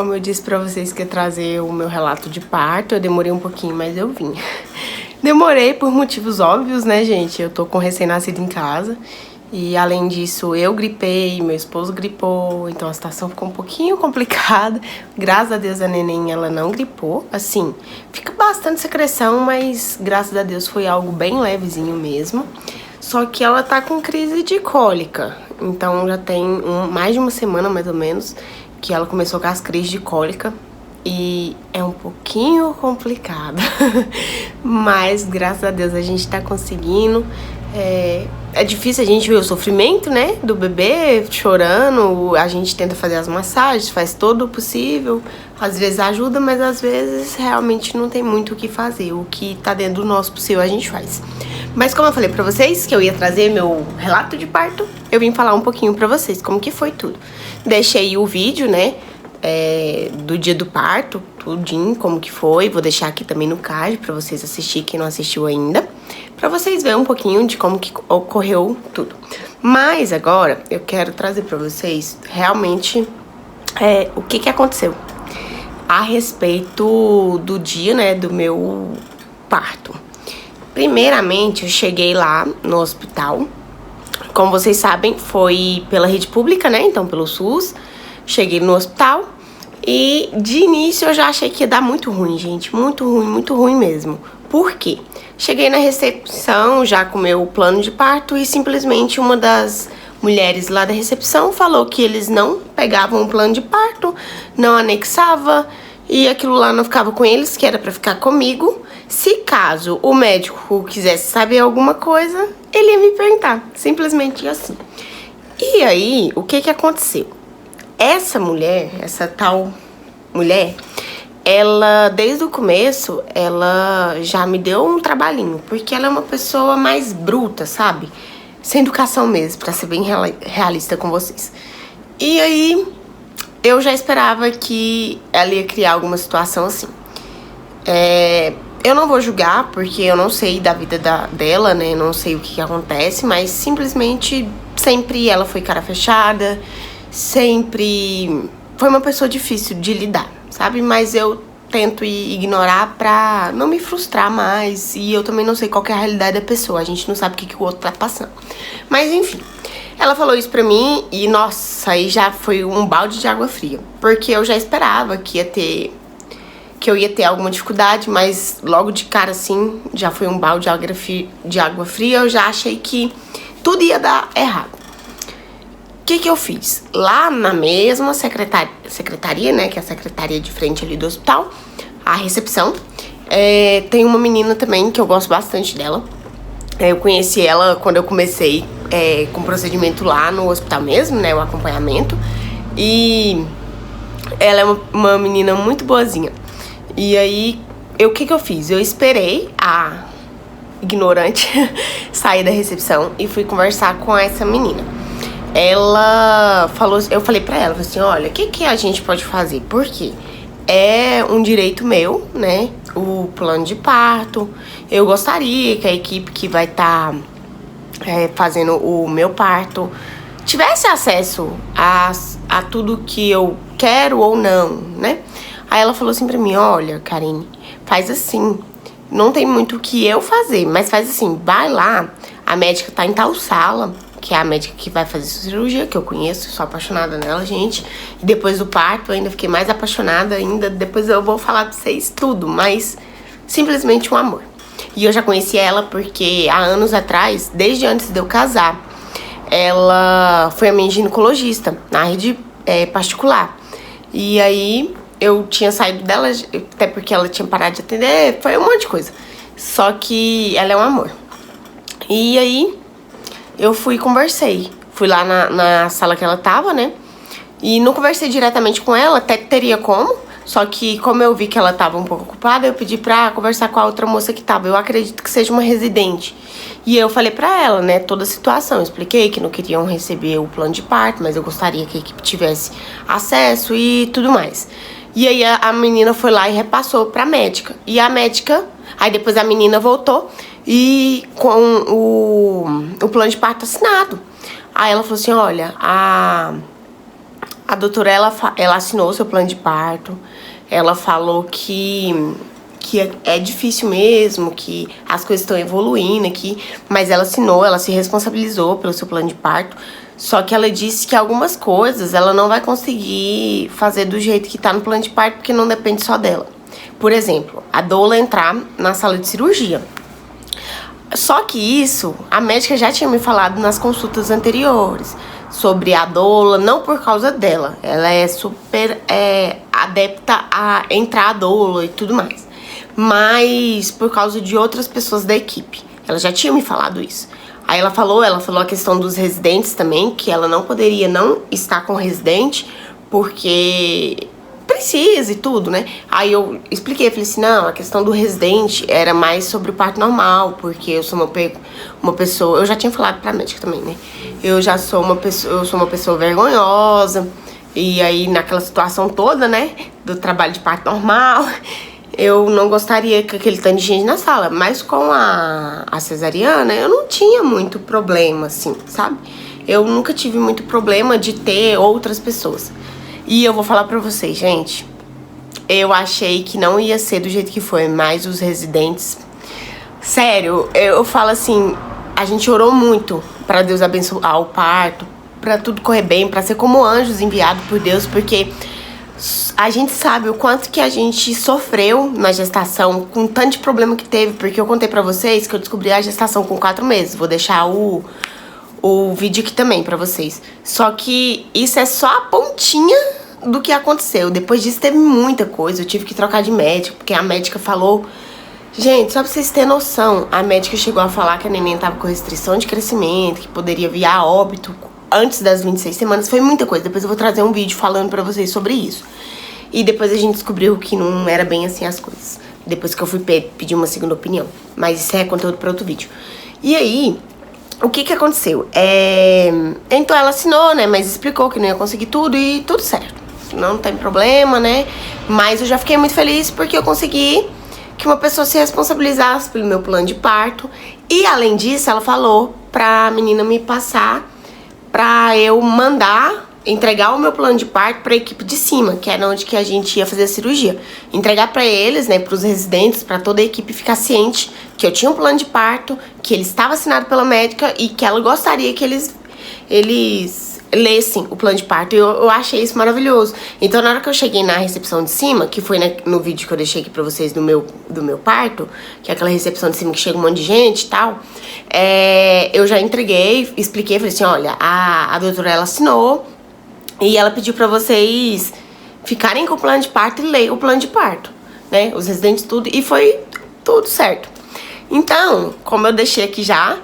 Como eu disse pra vocês que ia trazer o meu relato de parto, eu demorei um pouquinho, mas eu vim. Demorei por motivos óbvios, né, gente? Eu tô com recém-nascido em casa. E além disso, eu gripei, meu esposo gripou, então a situação ficou um pouquinho complicada. Graças a Deus a neném, ela não gripou. Assim, fica bastante secreção, mas graças a Deus foi algo bem levezinho mesmo. Só que ela tá com crise de cólica. Então já tem mais de uma semana, mais ou menos, que ela começou com as crises de cólica. E é um pouquinho complicado. Mas graças a Deus a gente tá conseguindo. É difícil a gente ver o sofrimento, né, do bebê chorando. A gente tenta fazer as massagens, faz todo o possível. Às vezes ajuda, mas às vezes realmente não tem muito o que fazer. O que tá dentro do nosso possível a gente faz. Mas como eu falei pra vocês que eu ia trazer meu relato de parto, eu vim falar um pouquinho pra vocês como que foi tudo. Deixei o vídeo, né, do dia do parto, tudinho, como que foi. Vou deixar aqui também no card pra vocês assistirem, quem não assistiu ainda, pra vocês verem um pouquinho de como que ocorreu tudo. Mas agora eu quero trazer pra vocês realmente o que aconteceu a respeito do dia, né, do meu parto. Primeiramente, eu cheguei lá no hospital. Como vocês sabem, foi pela rede pública, né, então pelo SUS. Cheguei no hospital e de início eu já achei que ia dar muito ruim, gente. Muito ruim mesmo. Por quê? Cheguei na recepção já com o meu plano de parto e simplesmente uma das mulheres lá da recepção falou que eles não pegavam o plano de parto, não anexava e aquilo lá não ficava com eles, que era pra ficar comigo. Se caso o médico quisesse saber alguma coisa, ele ia me perguntar, simplesmente assim. E aí, o que aconteceu? Essa mulher, essa tal mulher, ela, desde o começo, ela já me deu um trabalhinho, porque ela é uma pessoa mais bruta, sabe? Sem educação mesmo, pra ser bem realista com vocês. E aí, eu já esperava que ela ia criar alguma situação assim. Eu não vou julgar, porque eu não sei da vida dela, né? Não sei o que acontece, mas simplesmente sempre ela foi cara fechada. Sempre foi uma pessoa difícil de lidar, sabe? Mas eu tento ignorar pra não me frustrar mais. E eu também não sei qual que é a realidade da pessoa. A gente não sabe o que o outro tá passando. Mas enfim, ela falou isso pra mim e, nossa, aí já foi um balde de água fria. Porque eu já esperava que eu ia ter alguma dificuldade, mas logo de cara, assim, já foi um balde de água fria. Eu já achei que tudo ia dar errado. O que eu fiz? Lá na mesma secretaria, né, que é a secretaria de frente ali do hospital, a recepção, tem uma menina também que eu gosto bastante dela. Eu conheci ela quando eu comecei com o procedimento lá no hospital mesmo, né, o acompanhamento. E ela é uma menina muito boazinha. E aí, o que eu fiz? Eu esperei a ignorante sair da recepção e fui conversar com essa menina. Ela falou, eu falei pra ela, assim, olha, o que a gente pode fazer? Porque é um direito meu, né, o plano de parto. Eu gostaria que a equipe que vai estar fazendo o meu parto tivesse acesso a tudo que eu quero ou não, né? Aí ela falou assim pra mim, olha, Karine, faz assim, não tem muito o que eu fazer, mas faz assim, vai lá, a médica tá em tal sala, que é a médica que vai fazer cirurgia, que eu conheço, sou apaixonada nela, gente. E depois do parto, eu ainda fiquei mais apaixonada ainda. Depois eu vou falar pra vocês tudo, mas simplesmente um amor. E eu já conheci ela porque há anos atrás, desde antes de eu casar, ela foi a minha ginecologista na rede particular. E aí eu tinha saído dela, até porque ela tinha parado de atender, foi um monte de coisa. Só que ela é um amor. E aí eu conversei. Fui lá na sala que ela tava, né? E não conversei diretamente com ela, até teria como. Só que como eu vi que ela tava um pouco ocupada, eu pedi pra conversar com a outra moça que tava. Eu acredito que seja uma residente. E eu falei pra ela, né, toda a situação. Eu expliquei que não queriam receber o plano de parto, mas eu gostaria que a equipe tivesse acesso e tudo mais. E aí a menina foi lá e repassou pra médica. E a médica, aí depois a menina voltou e com o plano de parto assinado. Aí ela falou assim, olha, a A doutora, ela assinou o seu plano de parto. Ela falou que é difícil mesmo, que as coisas estão evoluindo aqui. Mas ela assinou, ela se responsabilizou pelo seu plano de parto. Só que ela disse que algumas coisas ela não vai conseguir fazer do jeito que tá no plano de parto, porque não depende só dela. Por exemplo, a doula entrar na sala de cirurgia. Só que isso, a médica já tinha me falado nas consultas anteriores sobre a doula, não por causa dela. Ela é super adepta a entrar a doula e tudo mais. Mas por causa de outras pessoas da equipe. Ela já tinha me falado isso. Aí ela falou a questão dos residentes também, que ela não poderia não estar com residente, porque precisa e tudo, né? Aí eu expliquei, falei assim, não, a questão do residente era mais sobre o parto normal, porque eu sou uma pessoa, eu já tinha falado pra médica também, né? Eu sou uma pessoa vergonhosa, e aí naquela situação toda, né, do trabalho de parto normal, eu não gostaria que aquele tanto de gente na sala, mas com a cesariana eu não tinha muito problema, assim, sabe? Eu nunca tive muito problema de ter outras pessoas. E eu vou falar pra vocês, gente, eu achei que não ia ser do jeito que foi, mas os residentes... Sério, eu falo assim, a gente orou muito pra Deus abençoar o parto, pra tudo correr bem, pra ser como anjos enviados por Deus, porque a gente sabe o quanto que a gente sofreu na gestação, com tanto de problema que teve, porque eu contei pra vocês que eu descobri a gestação com 4 meses, vou deixar o vídeo aqui também pra vocês. Só que isso é só a pontinha do que aconteceu. Depois disso teve muita coisa, eu tive que trocar de médico, porque a médica falou... Gente, só pra vocês terem noção, a médica chegou a falar que a neném tava com restrição de crescimento, que poderia vir a óbito antes das 26 semanas, foi muita coisa. Depois eu vou trazer um vídeo falando pra vocês sobre isso. E depois a gente descobriu que não era bem assim as coisas, depois que eu fui pedir uma segunda opinião. Mas isso é conteúdo pra outro vídeo. E aí... O que aconteceu? Então ela assinou, né? Mas explicou que não ia conseguir tudo e tudo certo. Não tem problema, né? Mas eu já fiquei muito feliz porque eu consegui que uma pessoa se responsabilizasse pelo meu plano de parto. E além disso, ela falou pra menina me passar pra eu entregar o meu plano de parto pra equipe de cima, que era onde que a gente ia fazer a cirurgia. Entregar pra eles, né, pros residentes, pra toda a equipe ficar ciente que eu tinha um plano de parto, que ele estava assinado pela médica e que ela gostaria que eles lessem o plano de parto. E eu achei isso maravilhoso. Então, na hora que eu cheguei na recepção de cima, que foi no vídeo que eu deixei aqui pra vocês do meu parto, que é aquela recepção de cima que chega um monte de gente e tal, eu já entreguei, expliquei, falei assim, olha, a doutora, ela assinou, e ela pediu pra vocês ficarem com o plano de parto e ler o plano de parto, né? Os residentes, tudo. E foi tudo certo. Então, como eu deixei aqui já,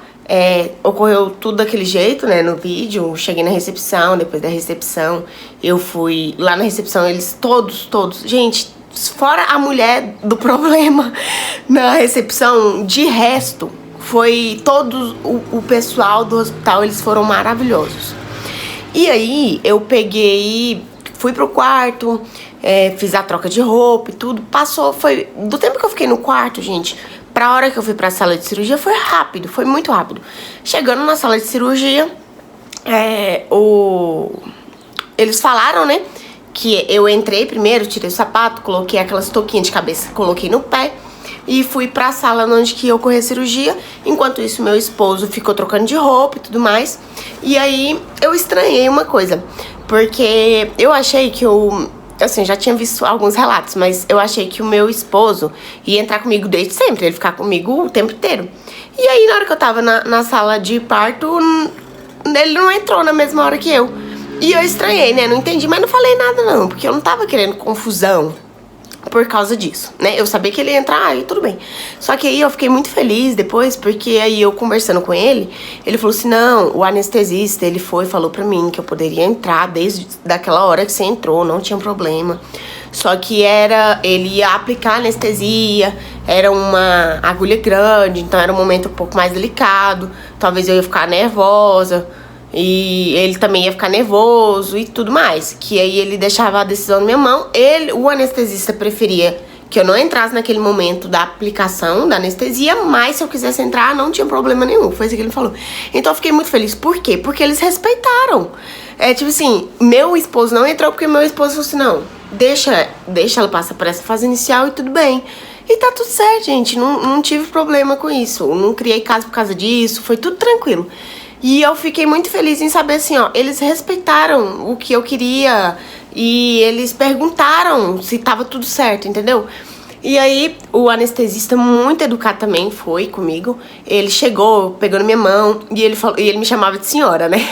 ocorreu tudo daquele jeito, né? No vídeo, cheguei na recepção, depois da recepção, eu fui lá na recepção, eles todos, gente, fora a mulher do problema na recepção, de resto, foi todo o pessoal do hospital, eles foram maravilhosos. E aí, eu fui pro quarto, fiz a troca de roupa e tudo. Foi... Do tempo que eu fiquei no quarto, gente, pra hora que eu fui pra sala de cirurgia, foi rápido, foi muito rápido. Chegando na sala de cirurgia, eles falaram, né, que eu entrei primeiro, tirei o sapato, coloquei aquelas touquinhas de cabeça, coloquei no pé e fui pra sala onde que ia ocorrer a cirurgia. Enquanto isso, meu esposo ficou trocando de roupa e tudo mais. E aí, eu estranhei uma coisa, porque eu achei que assim, já tinha visto alguns relatos, mas eu achei que o meu esposo ia entrar comigo desde sempre, ele ficar comigo o tempo inteiro. E aí, na hora que eu tava na sala de parto, ele não entrou na mesma hora que eu. E eu estranhei, né? Não entendi, mas não falei nada não, porque eu não tava querendo confusão por causa disso, né? Eu sabia que ele ia entrar e tudo bem. Só que aí eu fiquei muito feliz depois, porque aí eu conversando com ele, ele falou assim, não, o anestesista, ele falou pra mim que eu poderia entrar desde daquela hora que você entrou, não tinha problema. Só que ele ia aplicar anestesia, era uma agulha grande, então era um momento um pouco mais delicado, talvez eu ia ficar nervosa, e ele também ia ficar nervoso e tudo mais. Que aí ele deixava a decisão na minha mão. O anestesista preferia que eu não entrasse naquele momento da aplicação da anestesia, mas se eu quisesse entrar, não tinha problema nenhum. Foi isso que ele falou. Então eu fiquei muito feliz. Por quê? Porque eles respeitaram. É tipo assim, meu esposo não entrou porque meu esposo falou assim, não, deixa ela passar por essa fase inicial e tudo bem. E tá tudo certo, gente, não tive problema com isso, não criei caso por causa disso, foi tudo tranquilo. E eu fiquei muito feliz em saber assim, ó, eles respeitaram o que eu queria e eles perguntaram se tava tudo certo, entendeu? E aí, o anestesista, muito educado também, foi comigo. Ele chegou, pegou na minha mão e ele falou, e ele me chamava de senhora, né?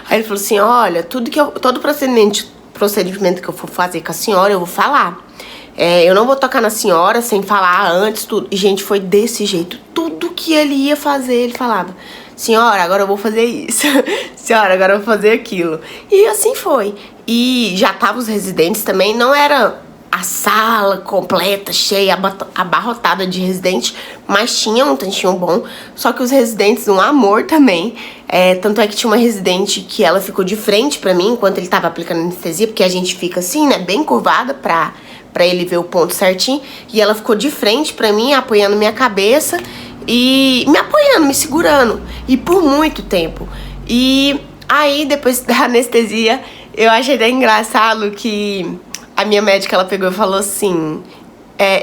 Aí ele falou assim, olha, todo procedimento que eu for fazer com a senhora, eu vou falar. Eu não vou tocar na senhora sem falar antes, tudo. E, gente, foi desse jeito. Tudo que ele ia fazer, ele falava, senhora, agora eu vou fazer isso. Senhora, agora eu vou fazer aquilo. E assim foi. E já tava os residentes também, não era a sala completa, cheia, abarrotada de residentes, mas tinha um tantinho bom. Só que os residentes, um amor também. Tanto é que tinha uma residente que ela ficou de frente pra mim enquanto ele tava aplicando anestesia, porque a gente fica assim, né, bem curvada pra ele ver o ponto certinho. E ela ficou de frente pra mim, apoiando minha cabeça e me apoiando, me segurando. E por muito tempo. E aí, depois da anestesia, eu achei até engraçado que a minha médica, ela pegou e falou assim,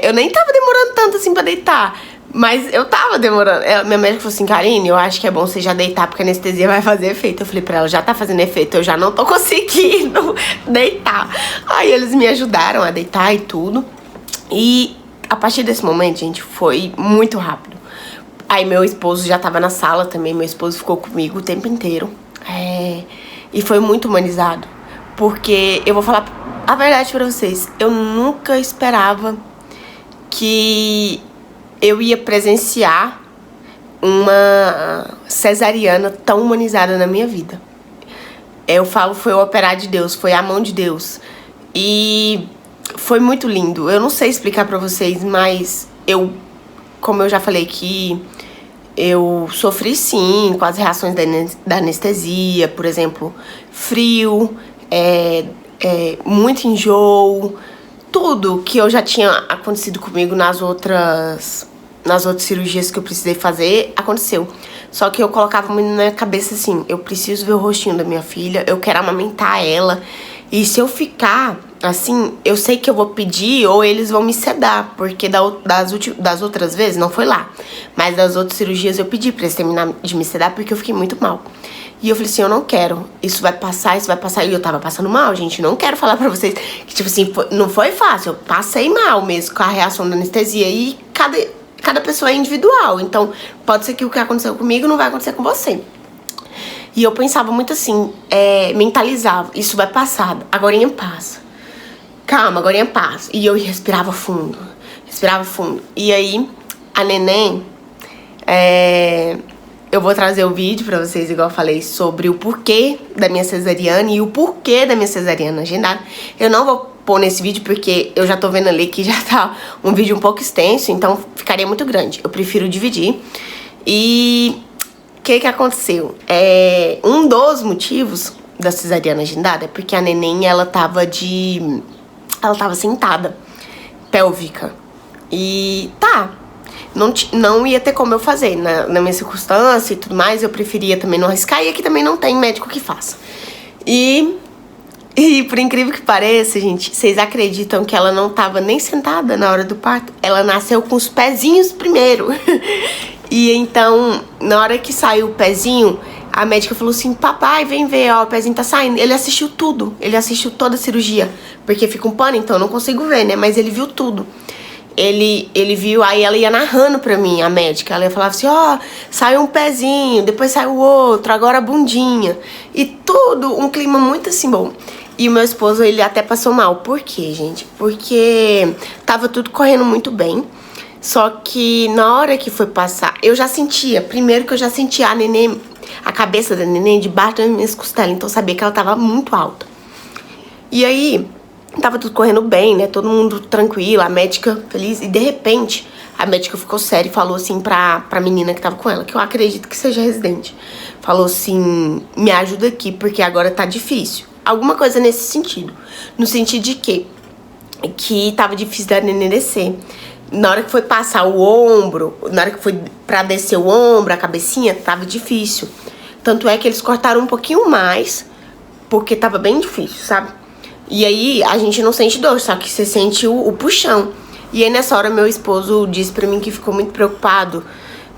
eu nem tava demorando tanto assim pra deitar, mas eu tava demorando. Minha médica falou assim, Karine, eu acho que é bom você já deitar, porque a anestesia vai fazer efeito. Eu falei pra ela, já tá fazendo efeito, eu já não tô conseguindo deitar. Aí eles me ajudaram a deitar e tudo. E a partir desse momento, gente, foi muito rápido. Aí meu esposo já tava na sala também, meu esposo ficou comigo o tempo inteiro. E foi muito humanizado, porque eu vou falar a verdade pra vocês, eu nunca esperava que eu ia presenciar uma cesariana tão humanizada na minha vida. Eu falo, foi o operar de Deus, foi a mão de Deus. E foi muito lindo. Eu não sei explicar pra vocês, mas como eu já falei aqui, eu sofri sim com as reações da anestesia, por exemplo, frio, muito enjoo, tudo que eu já tinha acontecido comigo nas outras cirurgias que eu precisei fazer, aconteceu. Só que eu colocava muito na minha cabeça assim, eu preciso ver o rostinho da minha filha, eu quero amamentar ela. E se eu ficar assim, eu sei que eu vou pedir ou eles vão me sedar, porque das outras vezes, não foi lá, mas das outras cirurgias eu pedi pra eles terminar de me sedar porque eu fiquei muito mal. E eu falei assim, eu não quero, isso vai passar. E eu tava passando mal, gente, não quero falar pra vocês que, tipo assim, não foi fácil, eu passei mal mesmo com a reação da anestesia. E cada pessoa é individual, então pode ser que o que aconteceu comigo não vai acontecer com você. E eu pensava muito assim, mentalizava, isso vai passar, agorinha passa. Calma, agorinha passa. E eu respirava fundo. E aí, a neném, eu vou trazer o vídeo pra vocês, igual eu falei, sobre o porquê da minha cesariana e o porquê da minha cesariana agendada. Eu não vou pôr nesse vídeo porque eu já tô vendo ali que já tá um vídeo um pouco extenso, então ficaria muito grande. Eu prefiro dividir. E o que aconteceu? Um dos motivos da cesariana agendada é porque a neném, ela tava sentada, pélvica. E não ia ter como eu fazer na minha circunstância e tudo mais. Eu preferia também não arriscar. E aqui também não tem médico que faça. E por incrível que pareça, gente, vocês acreditam que ela não tava nem sentada na hora do parto? Ela nasceu com os pezinhos primeiro. E então, na hora que saiu o pezinho, a médica falou assim, papai, vem ver, ó, o pezinho tá saindo. Ele assistiu tudo, ele assistiu toda a cirurgia, porque fica um pano, então eu não consigo ver, né, mas ele viu tudo. Ele viu, aí ela ia narrando pra mim, a médica, ela ia falar assim, ó, saiu um pezinho, depois saiu o outro, agora a bundinha. E tudo, um clima muito assim bom. E o meu esposo, ele até passou mal. Por quê, gente? Porque tava tudo correndo muito bem. Só que na hora que foi passar, eu já sentia, primeiro que eu já sentia a neném, a cabeça da neném debaixo das minhas costelas, então eu sabia que ela tava muito alta. E aí, tava tudo correndo bem, né, todo mundo tranquilo, a médica feliz, e de repente, a médica ficou séria e falou assim pra menina que tava com ela, que eu acredito que seja residente, falou assim, me ajuda aqui, porque agora tá difícil. Alguma coisa nesse sentido, no sentido de que tava difícil da neném descer. Na hora que foi passar o ombro, na hora que foi pra descer o ombro, a cabecinha, tava difícil. Tanto é que eles cortaram um pouquinho mais porque tava bem difícil, sabe? E aí a gente não sente dor, só que você sente o puxão. E aí nessa hora meu esposo disse pra mim que ficou muito preocupado,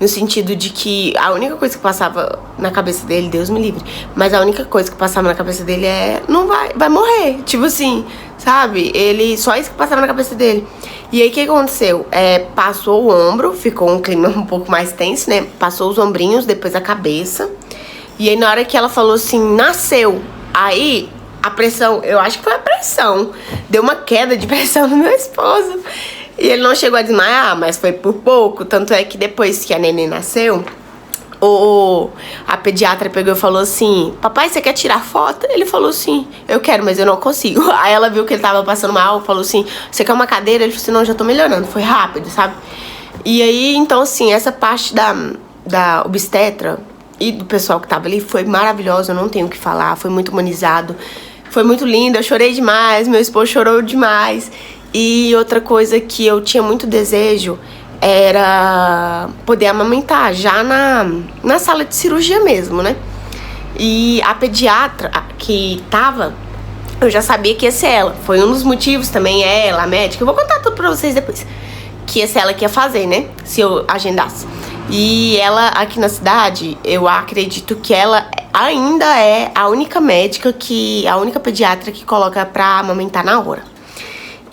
no sentido de que a única coisa que passava na cabeça dele, Deus me livre, mas a única coisa que passava na cabeça dele é, não vai morrer, tipo assim, sabe? Ele, só isso que passava na cabeça dele. E aí o que aconteceu? Passou o ombro, ficou um clima um pouco mais tenso, né? Passou os ombrinhos, depois a cabeça. E aí na hora que ela falou assim, nasceu, aí a pressão, eu acho que foi a pressão, deu uma queda de pressão no meu esposo. E ele não chegou a desmaiar, mas foi por pouco. Tanto é que depois que a neném nasceu, a pediatra pegou e falou assim, papai, você quer tirar foto? Ele falou assim, eu quero, mas eu não consigo. Aí ela viu que ele tava passando mal, falou assim, você quer uma cadeira? Ele falou assim, não, já tô melhorando. Foi rápido, sabe? E aí, então assim, essa parte da obstetra e do pessoal que tava ali foi maravilhosa, eu não tenho o que falar, foi muito humanizado, foi muito lindo, eu chorei demais, meu esposo chorou demais. E outra coisa que eu tinha muito desejo era poder amamentar já na sala de cirurgia mesmo, né? E a pediatra que tava, eu já sabia que ia ser ela. Foi um dos motivos também, ela, a médica. Eu vou contar tudo pra vocês depois. Que ia ser ela que ia fazer, né? Se eu agendasse. E ela, aqui na cidade, eu acredito que ela ainda é a única médica a única pediatra que coloca pra amamentar na hora.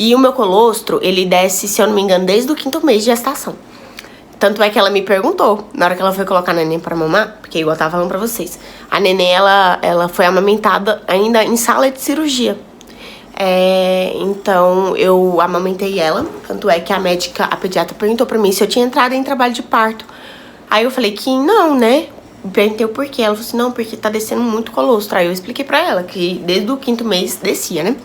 E o meu colostro, ele desce, se eu não me engano, desde o 5º mês de gestação. Tanto é que ela me perguntou, na hora que ela foi colocar a neném pra mamar, porque igual eu tava falando pra vocês, a neném, ela foi amamentada ainda em sala de cirurgia. Então, eu amamentei ela, tanto é que a pediatra perguntou pra mim se eu tinha entrado em trabalho de parto. Aí eu falei que não, né? Perguntei o porquê. Ela falou assim, não, porque tá descendo muito colostro. Aí eu expliquei pra ela que desde o 5º mês descia, né?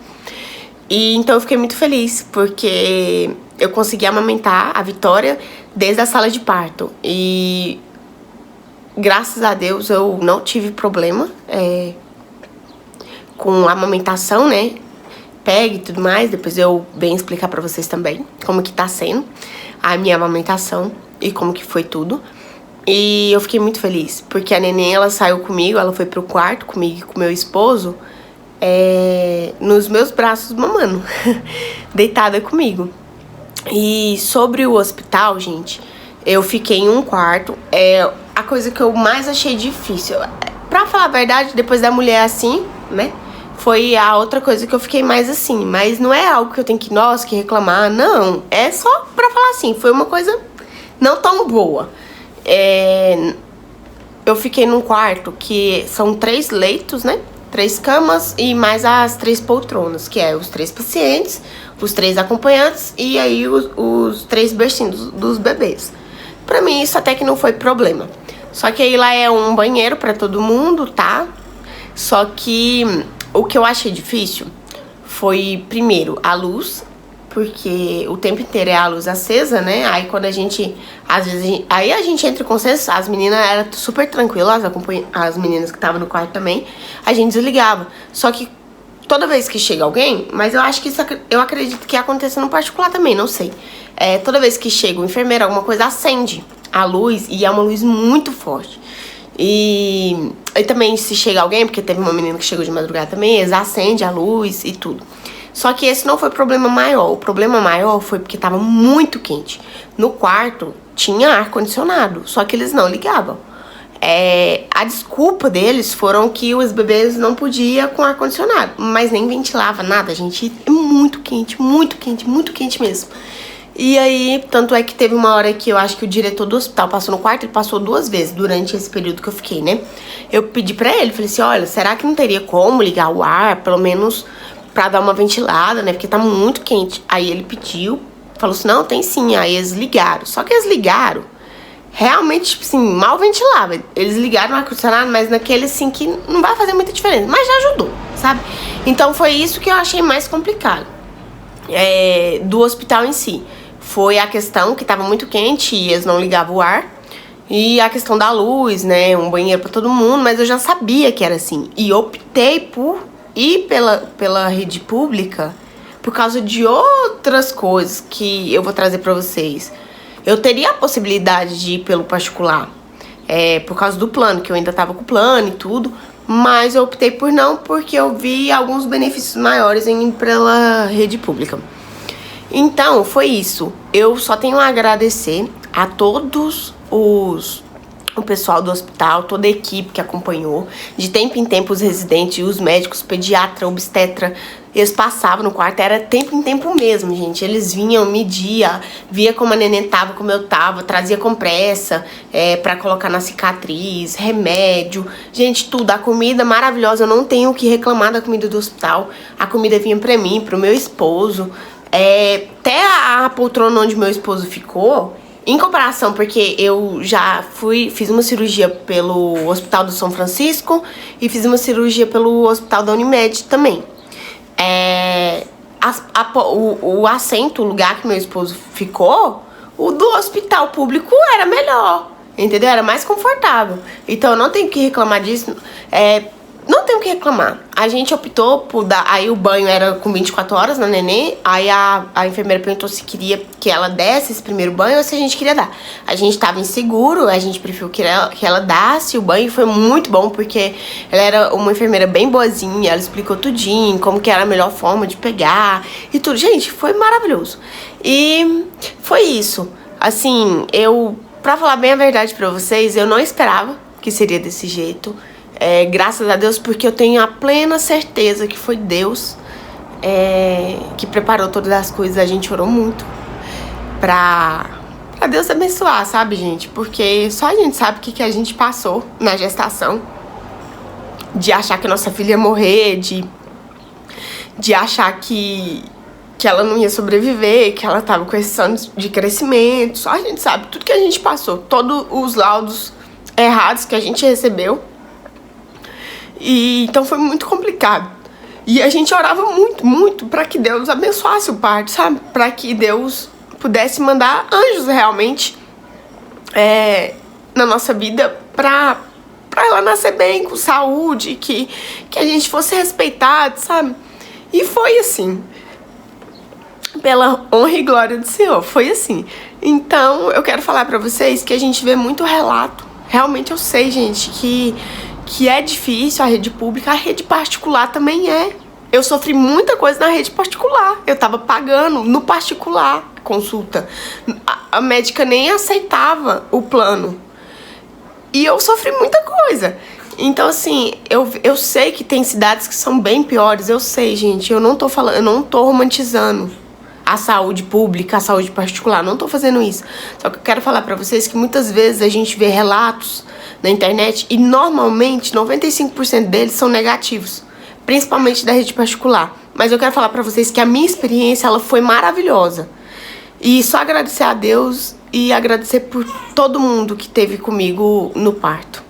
E então eu fiquei muito feliz, porque eu consegui amamentar a Vitória desde a sala de parto. E graças a Deus eu não tive problema com a amamentação, né? Peg e tudo mais. Depois eu venho explicar pra vocês também como que tá sendo a minha amamentação e como que foi tudo. E eu fiquei muito feliz, porque a neném, ela saiu comigo, ela foi pro quarto comigo e com meu esposo, nos meus braços mamando, deitada comigo. E sobre o hospital, gente, eu fiquei em um quarto. A coisa que eu mais achei difícil, pra falar a verdade, depois da mulher assim, né, foi a outra coisa que eu fiquei mais assim. Mas não é algo que eu tenho que, nossa, que reclamar, não. É só pra falar assim, foi uma coisa não tão boa. Eu fiquei num quarto que são 3 leitos, né, 3 camas e mais as 3 poltronas, que é os 3 pacientes, os 3 acompanhantes e aí os 3 bercinhos dos bebês. Pra mim isso até que não foi problema. Só que aí lá é um banheiro pra todo mundo, tá? Só que o que eu achei difícil foi, primeiro, a luz, porque o tempo inteiro é a luz acesa, né? Aí quando a gente, às vezes, aí a gente entra em consenso, as meninas eram super tranquilas, as meninas que estavam no quarto também, a gente desligava. Só que toda vez que chega alguém, mas eu acho que isso, eu acredito que acontece no particular também, não sei. Toda vez que chega um enfermeiro, alguma coisa acende a luz, e é uma luz muito forte. E também se chega alguém, porque teve uma menina que chegou de madrugada também, eles acendem a luz e tudo. Só que esse não foi o problema maior. O problema maior foi porque tava muito quente. No quarto tinha ar-condicionado, só que eles não ligavam. A desculpa deles foram que os bebês não podiam com ar-condicionado, mas nem ventilava nada, gente. É muito quente, muito quente, muito quente mesmo. E aí, tanto é que teve uma hora que eu acho que o diretor do hospital passou no quarto, ele passou 2 vezes durante esse período que eu fiquei, né? Eu pedi pra ele, falei assim, olha, será que não teria como ligar o ar, pelo menos pra dar uma ventilada, né? Porque tá muito quente. Aí ele pediu, falou assim, não, tem sim. Aí eles ligaram. Só que eles ligaram, realmente, tipo assim, mal ventilava. Eles ligaram o ar-condicionado, mas naquele, assim, que não vai fazer muita diferença. Mas já ajudou, sabe? Então foi isso que eu achei mais complicado do hospital em si. Foi a questão que tava muito quente e eles não ligavam o ar. E a questão da luz, né? Um banheiro pra todo mundo, mas eu já sabia que era assim. E optei por ir pela rede pública por causa de outras coisas que eu vou trazer pra vocês. Eu teria a possibilidade de ir pelo particular, por causa do plano, que eu ainda tava com o plano e tudo, mas eu optei por não, porque eu vi alguns benefícios maiores em ir pela rede pública. Então, foi isso. Eu só tenho a agradecer a todos o pessoal do hospital, toda a equipe que acompanhou. De tempo em tempo, os residentes, os médicos, pediatra, obstetra, eles passavam no quarto, era tempo em tempo mesmo, gente. Eles vinham, media, via como a neném tava, como eu tava, trazia compressa pra colocar na cicatriz, remédio, gente, tudo. A comida maravilhosa, eu não tenho o que reclamar da comida do hospital. A comida vinha pra mim, pro meu esposo. Até a poltrona onde meu esposo ficou, em comparação, porque eu já fiz uma cirurgia pelo Hospital do São Francisco e fiz uma cirurgia pelo Hospital da Unimed também. O assento, o lugar que meu esposo ficou, o do hospital público era melhor, entendeu? Era mais confortável. Então eu não tenho que reclamar disso. Não tenho o que reclamar. A gente optou por dar... Aí o banho era com 24 horas na neném. Aí a enfermeira perguntou se queria que ela desse esse primeiro banho ou se a gente queria dar. A gente tava inseguro, a gente preferiu que ela desse o banho. Foi muito bom, porque ela era uma enfermeira bem boazinha. Ela explicou tudinho, como que era a melhor forma de pegar e tudo. Gente, foi maravilhoso. E foi isso. Assim, pra falar bem a verdade pra vocês, eu não esperava que seria desse jeito. Graças a Deus, porque eu tenho a plena certeza que foi Deus que preparou todas as coisas. A gente orou muito pra Deus abençoar, sabe, gente? Porque só a gente sabe o que a gente passou na gestação. De achar que a nossa filha ia morrer, de achar que ela não ia sobreviver, que ela tava com esses anos de crescimento. Só a gente sabe tudo que a gente passou, todos os laudos errados que a gente recebeu. E então foi muito complicado. E a gente orava muito, muito pra que Deus abençoasse o parto, sabe? Pra que Deus pudesse mandar anjos realmente na nossa vida pra ela nascer bem, com saúde, que a gente fosse respeitado, sabe? E foi assim. Pela honra e glória do Senhor, foi assim. Então eu quero falar pra vocês que a gente vê muito relato. Realmente eu sei, gente, que é difícil a rede pública, a rede particular também é. Eu sofri muita coisa na rede particular. Eu tava pagando no particular a consulta. A médica nem aceitava o plano. E eu sofri muita coisa. Então, assim, eu sei que tem cidades que são bem piores. Eu sei, gente. Eu não tô romantizando a saúde pública, a saúde particular. Não tô fazendo isso. Só que eu quero falar pra vocês que muitas vezes a gente vê relatos na internet e normalmente 95% deles são negativos, principalmente da rede particular. Mas eu quero falar pra vocês que a minha experiência, ela foi maravilhosa. E só agradecer a Deus e agradecer por todo mundo que esteve comigo no parto.